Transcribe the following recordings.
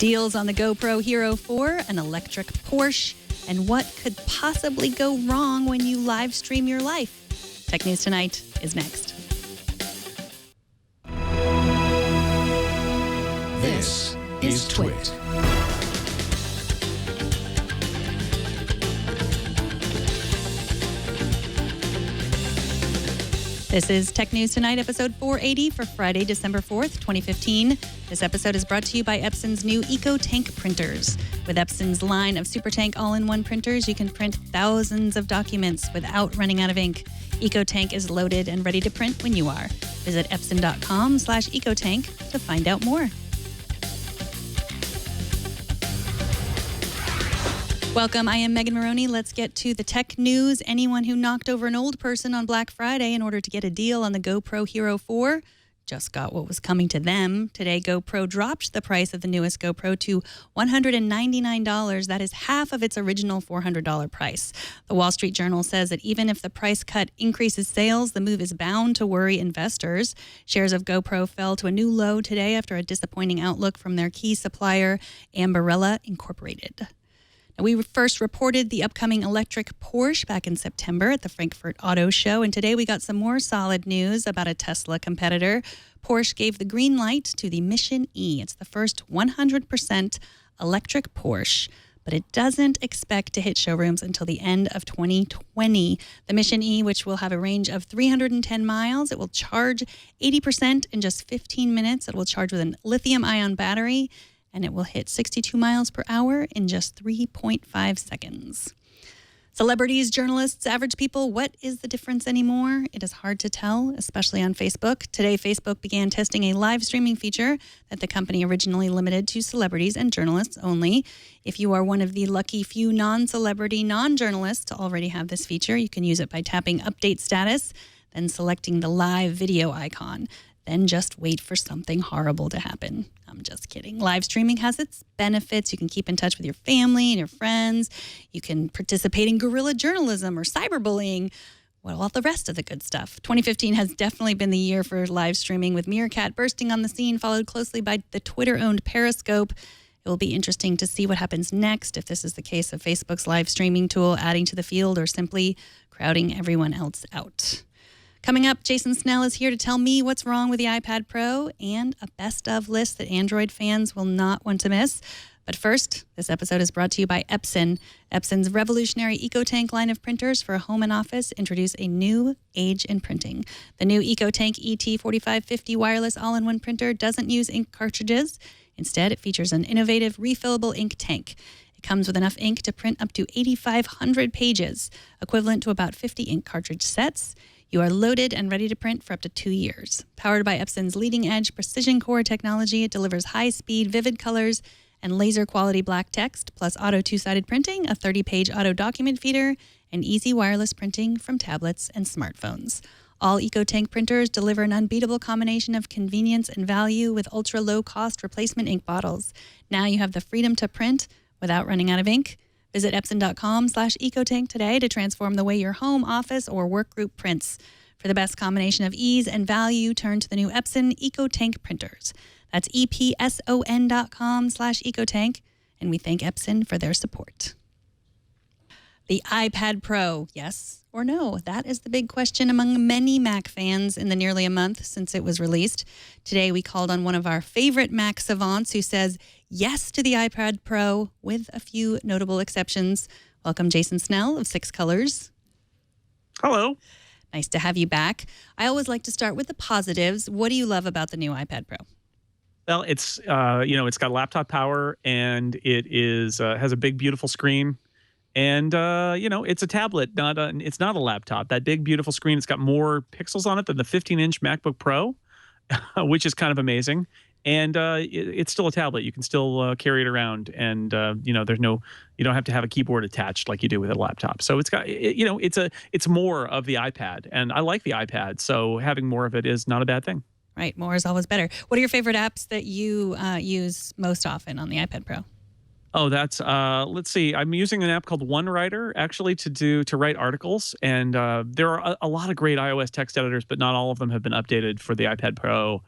Deals on the GoPro Hero 4, an electric Porsche, and what could possibly go wrong when you live stream your life. Tech News Tonight is next. This is Twit. This is Tech News Tonight, episode 480 for Friday, December 4th, 2015. This episode is brought to you by Epson's new EcoTank printers. With Epson's line of SuperTank all-in-one printers, you can print thousands of documents without running out of ink. EcoTank is loaded and ready to print when you are. Visit epson.com/ecotank to find out more. Welcome, I am Megan Morrone. Let's get to the tech news. Anyone who knocked over an old person on Black Friday in order to get a deal on the GoPro Hero 4 just got what was coming to them. Today, GoPro dropped the price of the newest GoPro to $199. That is half of its original $400 price. The Wall Street Journal says that even if the price cut increases sales, the move is bound to worry investors. Shares of GoPro fell to a new low today after a disappointing outlook from their key supplier, Ambarella Incorporated. We first reported the upcoming electric Porsche back in September at the Frankfurt Auto Show, and today we got some more solid news about a Tesla competitor. Porsche gave the green light to the Mission E. It's the first 100% electric Porsche, but it doesn't expect to hit showrooms until the end of 2020. The Mission E, which will have a range of 310 miles, it will charge 80% in just 15 minutes. It will charge with a lithium-ion battery, and it will hit 62 miles per hour in just 3.5 seconds. Celebrities, journalists, average people, what is the difference anymore? It is hard to tell, especially on Facebook. Today, Facebook began testing a live streaming feature that the company originally limited to celebrities and journalists only. If you are one of the lucky few non-celebrity, non-journalists to already have this feature, you can use it by tapping Update Status, then selecting the live video icon. Then just wait for something horrible to happen. I'm just kidding. Live streaming has its benefits. You can keep in touch with your family and your friends. You can participate in guerrilla journalism or cyberbullying. Well, all the rest of the good stuff. 2015 has definitely been the year for live streaming, with Meerkat bursting on the scene, followed closely by the Twitter-owned Periscope. It will be interesting to see what happens next, if this is the case of Facebook's live streaming tool adding to the field or simply crowding everyone else out. Coming up, Jason Snell is here to tell me what's wrong with the iPad Pro and a best-of list that Android fans will not want to miss. But first, this episode is brought to you by Epson. Epson's revolutionary EcoTank line of printers for home and office introduce a new age in printing. The new EcoTank ET4550 wireless all-in-one printer doesn't use ink cartridges. Instead, it features an innovative refillable ink tank. It comes with enough ink to print up to 8,500 pages, equivalent to about 50 ink cartridge sets. You are loaded and ready to print for up to 2 years. Powered by Epson's leading-edge precision core technology, it delivers high-speed, vivid colors and laser-quality black text, plus auto two-sided printing, a 30-page auto document feeder, and easy wireless printing from tablets and smartphones. All EcoTank printers deliver an unbeatable combination of convenience and value with ultra-low-cost replacement ink bottles. Now you have the freedom to print without running out of ink. Visit epson.com/ecotank today to transform the way your home, office, or work group prints. For the best combination of ease and value, turn to the new Epson EcoTank printers. That's epson.com/ecotank, and we thank Epson for their support. The iPad Pro, yes or no? That is the big question among many Mac fans in the nearly a month since it was released. Today, we called on one of our favorite Mac savants who says yes to the iPad Pro with a few notable exceptions. Welcome, Jason Snell of Six Colors. Hello. Nice to have you back. I always like to start with the positives. What do you love about the new iPad Pro? Well, it's it's got laptop power, and it is has a big, beautiful screen. And, it's a tablet, it's not a laptop. That big, beautiful screen, it's got more pixels on it than the 15-inch MacBook Pro, which is kind of amazing. And it's still a tablet. You can still carry it around. And, you don't have to have a keyboard attached like you do with a laptop. So it's got, it's more of the iPad. And I like the iPad. So having more of it is not a bad thing. Right. More is always better. What are your favorite apps that you use most often on the iPad Pro? Oh, that's let's see. I'm using an app called OneWriter actually to write articles, and there are a lot of great iOS text editors, but not all of them have been updated for the iPad Pro.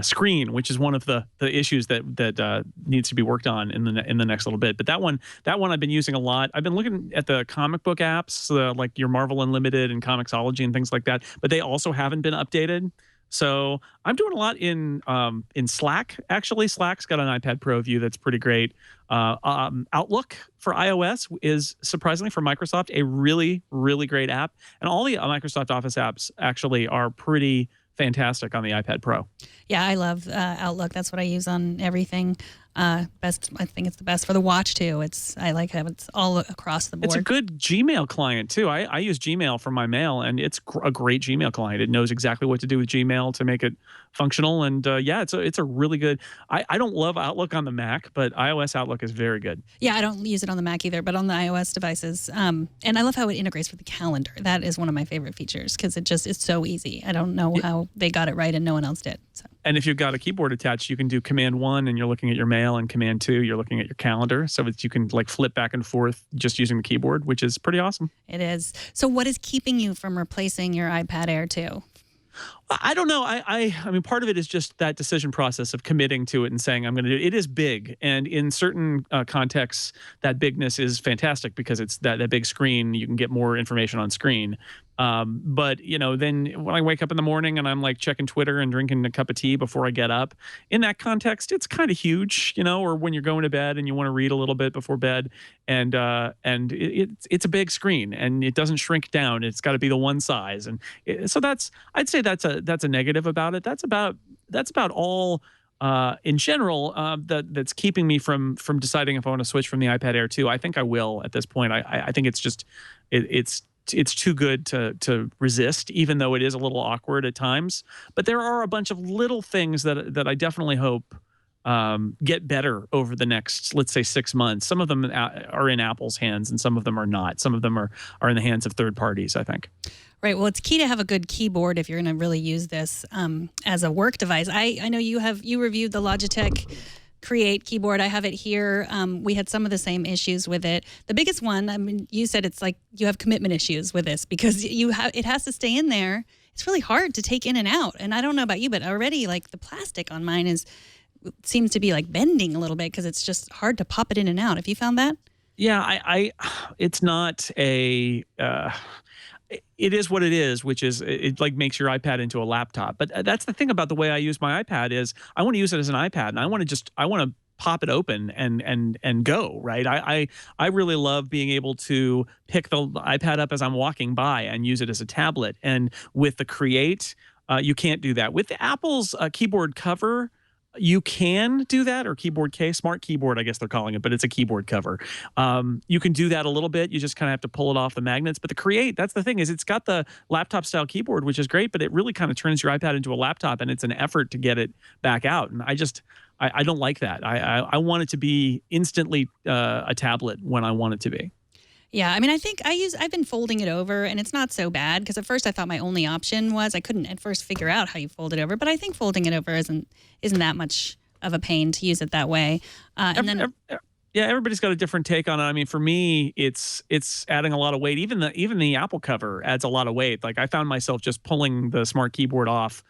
screen, which is one of the issues that needs to be worked on in the next little bit. But that one I've been using a lot. I've been looking at the comic book apps, like your Marvel Unlimited and Comixology and things like that, but they also haven't been updated. So I'm doing a lot in Slack. Actually, Slack's got an iPad Pro view that's pretty great. Outlook for iOS is, surprisingly for Microsoft, a really, really great app. And all the Microsoft Office apps actually are pretty fantastic on the iPad Pro. Yeah, I love Outlook. That's what I use on everything. Best, I think it's the best for the watch too. I like how it's all across the board. It's a good Gmail client too. I use Gmail for my mail, and it's a great Gmail client. It knows exactly what to do with Gmail to make it functional. And yeah, it's a really good. I don't love Outlook on the Mac, but iOS Outlook is very good. Yeah, I don't use it on the Mac either, but on the iOS devices. And I love how it integrates with the calendar. That is one of my favorite features because it's so easy. I don't know how they got it right and no one else did. So. And if you've got a keyboard attached, you can do Command 1 and you're looking at your mail, and Command 2 you're looking at your calendar, so that you can like flip back and forth just using the keyboard, which is pretty awesome. It is. So what is keeping you from replacing your iPad Air 2? I don't know. I mean, part of it is just that decision process of committing to it and saying I'm going to do it. It is big, and in certain contexts, that bigness is fantastic because it's that big screen. You can get more information on screen. But then when I wake up in the morning and I'm like checking Twitter and drinking a cup of tea before I get up, in that context, it's kind of huge, or when you're going to bed and you want to read a little bit before bed, and it's a big screen and it doesn't shrink down. It's got to be the one size, and so I'd say that's a negative about it. That's about all. In general, that's keeping me from deciding if I want to switch from the iPad Air 2. I think I will at this point. I think it's just it's too good to resist, even though it is a little awkward at times. But there are a bunch of little things that I definitely hope get better over the next, let's say, 6 months. Some of them are in Apple's hands, and some of them are not. Some of them are in the hands of third parties, I think. Right. Well, it's key to have a good keyboard if you're going to really use this as a work device. I know you reviewed the Logitech Create keyboard. I have it here. We had some of the same issues with it. The biggest one, I mean, you said it's like you have commitment issues with this because it has to stay in there. It's really hard to take in and out. And I don't know about you, but already like the plastic on mine seems to be like bending a little bit because it's just hard to pop it in and out. Have you found that? Yeah, it's not a. It is what it is, which is it like makes your iPad into a laptop. But that's the thing about the way I use my iPad is I want to use it as an iPad, and I want to pop it open and go, right? I really love being able to pick the iPad up as I'm walking by and use it as a tablet. And with the Create, you can't do that. With the Apple's keyboard cover, you can do that, or keyboard case, smart keyboard, I guess they're calling it, but it's a keyboard cover. You can do that a little bit. You just kind of have to pull it off the magnets. But the Create, that's the thing, is it's got the laptop style keyboard, which is great, but it really kind of turns your iPad into a laptop, and it's an effort to get it back out. And I don't like that. I want it to be instantly a tablet when I want it to be. Yeah, I mean, I've been folding it over, and it's not so bad because at first I thought my only option was I couldn't at first figure out how you fold it over, but I think folding it over isn't that much of a pain to use it that way. Yeah, everybody's got a different take on it. I mean, for me, it's adding a lot of weight. Even the Apple cover adds a lot of weight. Like I found myself just pulling the smart keyboard off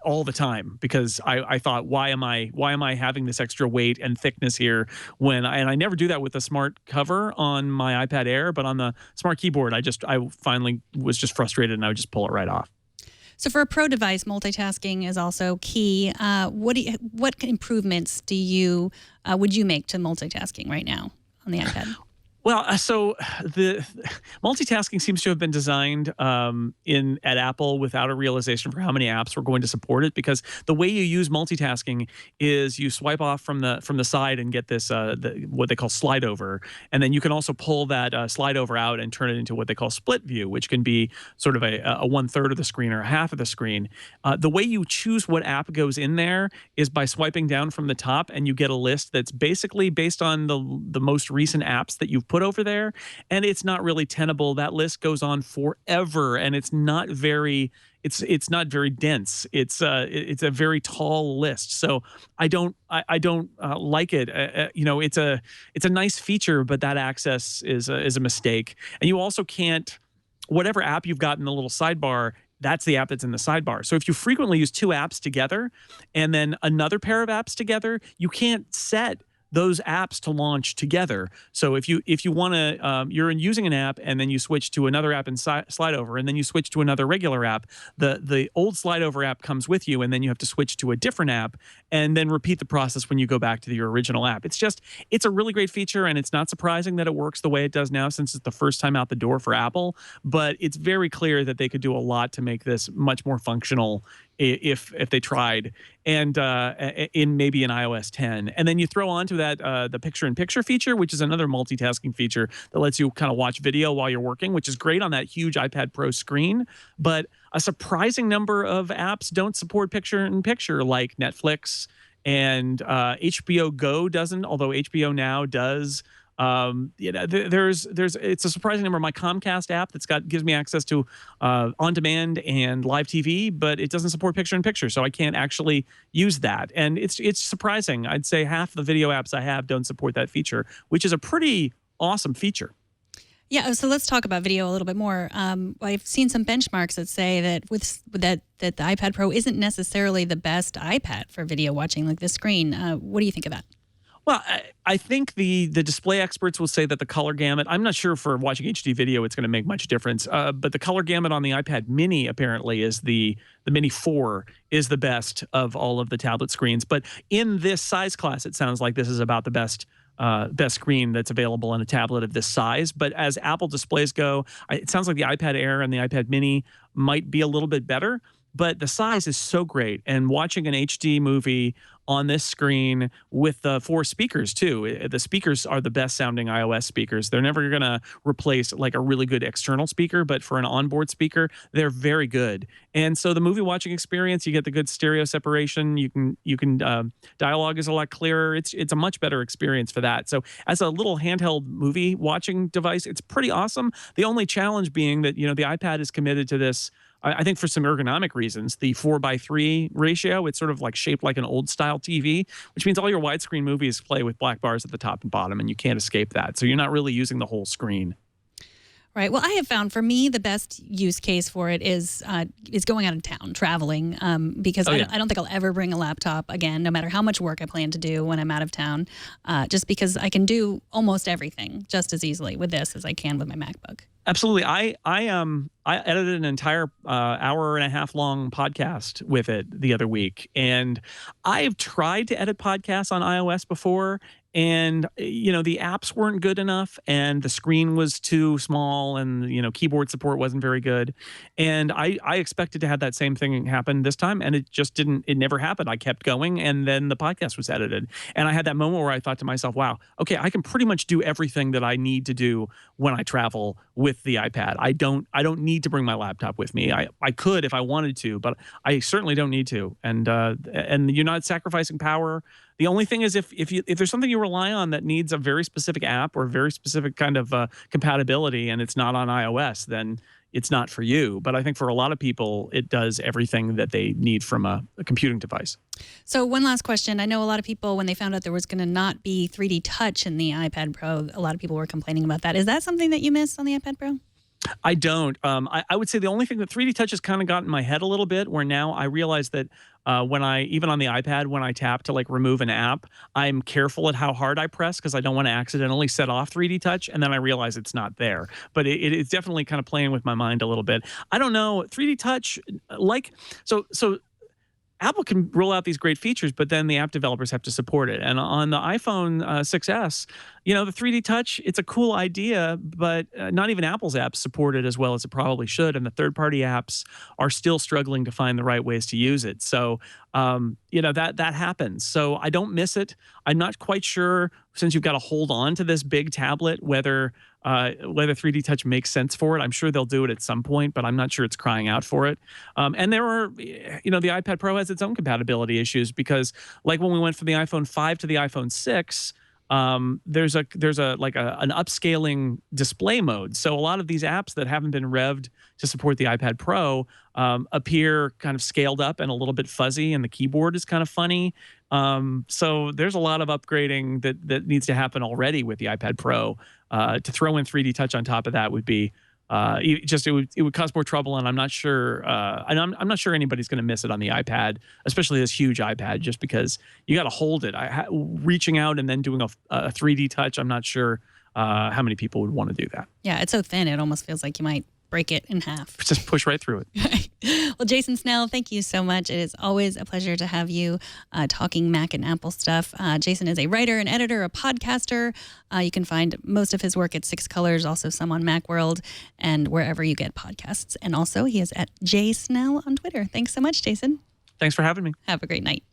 all the time because I thought, why am I having this extra weight and thickness here and I never do that with the smart cover on my iPad Air, but on the smart keyboard, I finally was just frustrated and I would just pull it right off. So for a pro device, multitasking is also key. What improvements would you make to multitasking right now on the iPad? Well, so the multitasking seems to have been designed at Apple without a realization for how many apps were going to support it. Because the way you use multitasking is you swipe off from the side and get this what they call slide over, and then you can also pull that slide over out and turn it into what they call split view, which can be sort of a 1/3 of the screen or a half of the screen. The way you choose what app goes in there is by swiping down from the top, and you get a list that's basically based on the most recent apps that you've put over there, and it's not really tenable. That list goes on forever, and it's not very dense. It's a very tall list, so I don't like it. It's a nice feature, but that access is a mistake. And you also can't, whatever app you've got in the little sidebar, that's the app that's in the sidebar. So if you frequently use two apps together and then another pair of apps together, you can't set those apps to launch together. So if you want to, you're using an app and then you switch to another app and slide over, and then you switch to another regular app, the old slide over app comes with you, and then you have to switch to a different app and then repeat the process when you go back to your original app. It's a really great feature, and it's not surprising that it works the way it does now since it's the first time out the door for Apple, but it's very clear that they could do a lot to make this much more functional if they tried, and in maybe an iOS 10. And then you throw onto that the picture-in-picture feature, which is another multitasking feature that lets you kind of watch video while you're working, which is great on that huge iPad Pro screen. But a surprising number of apps don't support picture-in-picture, like Netflix, and HBO Go doesn't, although HBO Now does. It's a surprising number. My Comcast app gives me access to on demand and live TV, but it doesn't support picture-in-picture, so I can't actually use that. And it's surprising. I'd say half the video apps I have don't support that feature, which is a pretty awesome feature. Yeah, so let's talk about video a little bit more. I've seen some benchmarks that say that that the iPad Pro isn't necessarily the best iPad for video watching, like this screen. What do you think of that? Well, I think the display experts will say that the color gamut, I'm not sure for watching HD video it's going to make much difference, but the color gamut on the iPad mini apparently is the Mini 4 is the best of all of the tablet screens. But in this size class, it sounds like this is about the best screen that's available on a tablet of this size. But as Apple displays go, it sounds like the iPad Air and the iPad mini might be a little bit better. But the size is so great, and watching an HD movie on this screen with the 4 speakers too. The speakers are the best sounding iOS speakers. They're never going to replace like a really good external speaker, but for an onboard speaker, they're very good. And so the movie watching experience, you get the good stereo separation. You can dialogue is a lot clearer. It's a much better experience for that. So as a little handheld movie watching device, it's pretty awesome. The only challenge being that the iPad is committed to this. I think for some ergonomic reasons, the 4:3 ratio, it's sort of like shaped like an old style TV, which means all your widescreen movies play with black bars at the top and bottom, and you can't escape that. So you're not really using the whole screen. Right. Well, I have found for me the best use case for it is going out of town, traveling, because I don't think I'll ever bring a laptop again, no matter how much work I plan to do when I'm out of town, just because I can do almost everything just as easily with this as I can with my MacBook. Absolutely. I edited an entire hour and a half long podcast with it the other week, and I've tried to edit podcasts on iOS before, and the apps weren't good enough, and the screen was too small, and keyboard support wasn't very good, and I expected to have that same thing happen this time, and it just didn't. It never happened. I kept going, and then the podcast was edited, and I had that moment where I thought to myself, wow, okay, I can pretty much do everything that I need to do when I travel with the iPad. I don't need to bring my laptop with me. I could if I wanted to, but I certainly don't need to. And you're not sacrificing power. The only thing is if there's something you rely on that needs a very specific app or very specific kind of compatibility, and it's not on iOS, then it's not for you. But I think for a lot of people, it does everything that they need from a computing device. So one last question. I know a lot of people, when they found out there was going to not be 3D Touch in the iPad Pro, a lot of people were complaining about that. Is that something that you miss on the iPad Pro? I don't. I would say the only thing that 3D Touch has kind of got in my head a little bit, where now I realize that even on the iPad, when I tap to like remove an app, I'm careful at how hard I press because I don't want to accidentally set off 3D Touch, and then I realize it's not there. But it's definitely kind of playing with my mind a little bit. I don't know. 3D Touch, so Apple can roll out these great features, but then the app developers have to support it. And on the iPhone 6S, the 3D Touch, it's a cool idea, but not even Apple's apps support it as well as it probably should. And the third-party apps are still struggling to find the right ways to use it. So, that happens. So I don't miss it. I'm not quite sure, since you've got to hold on to this big tablet, whether 3D Touch makes sense for it. I'm sure they'll do it at some point, but I'm not sure it's crying out for it. And there are, the iPad Pro has its own compatibility issues because, like when we went from the iPhone 5 to the iPhone 6, there's an upscaling display mode. So a lot of these apps that haven't been revved to support the iPad Pro appear kind of scaled up and a little bit fuzzy, and the keyboard is kind of funny. So there's a lot of upgrading that needs to happen already with the iPad Pro. To throw in 3D Touch on top of that would be it would cause more trouble, and I'm not sure. And I'm not sure anybody's going to miss it on the iPad, especially this huge iPad, just because you got to hold it. Reaching out and then doing a 3D touch. I'm not sure how many people would want to do that. Yeah, it's so thin, it almost feels like you might break it in half. Just push right through it. Well, Jason Snell, thank you so much. It is always a pleasure to have you talking Mac and Apple stuff. Jason is a writer, an editor, a podcaster. You can find most of his work at Six Colors, also some on Macworld and wherever you get podcasts. And also, he is at jsnell on Twitter. Thanks so much, Jason. Thanks for having me. Have a great night.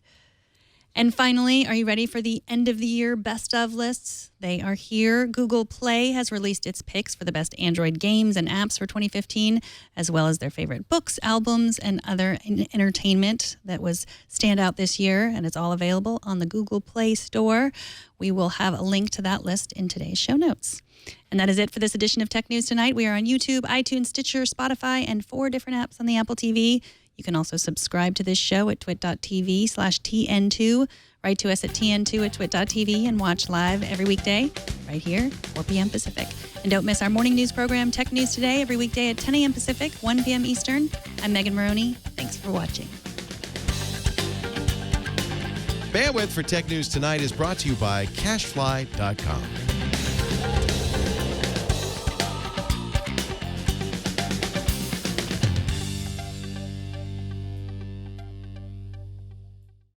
And finally, are you ready for the end of the year best of lists? They are here. Google Play has released its picks for the best Android games and apps for 2015, as well as their favorite books, albums, and other entertainment that was standout this year. And it's all available on the Google Play Store. We will have a link to that list in today's show notes. And that is it for this edition of Tech News Tonight. We are on YouTube, iTunes, Stitcher, Spotify, and 4 different apps on the Apple TV. You can also subscribe to this show at twit.tv/TN2. Write to us at TN2 and watch live every weekday right here, 4 p.m. Pacific. And don't miss our morning news program, Tech News Today, every weekday at 10 a.m. Pacific, 1 p.m. Eastern. I'm Megan Morrone. Thanks for watching. Bandwidth for Tech News Tonight is brought to you by CashFly.com.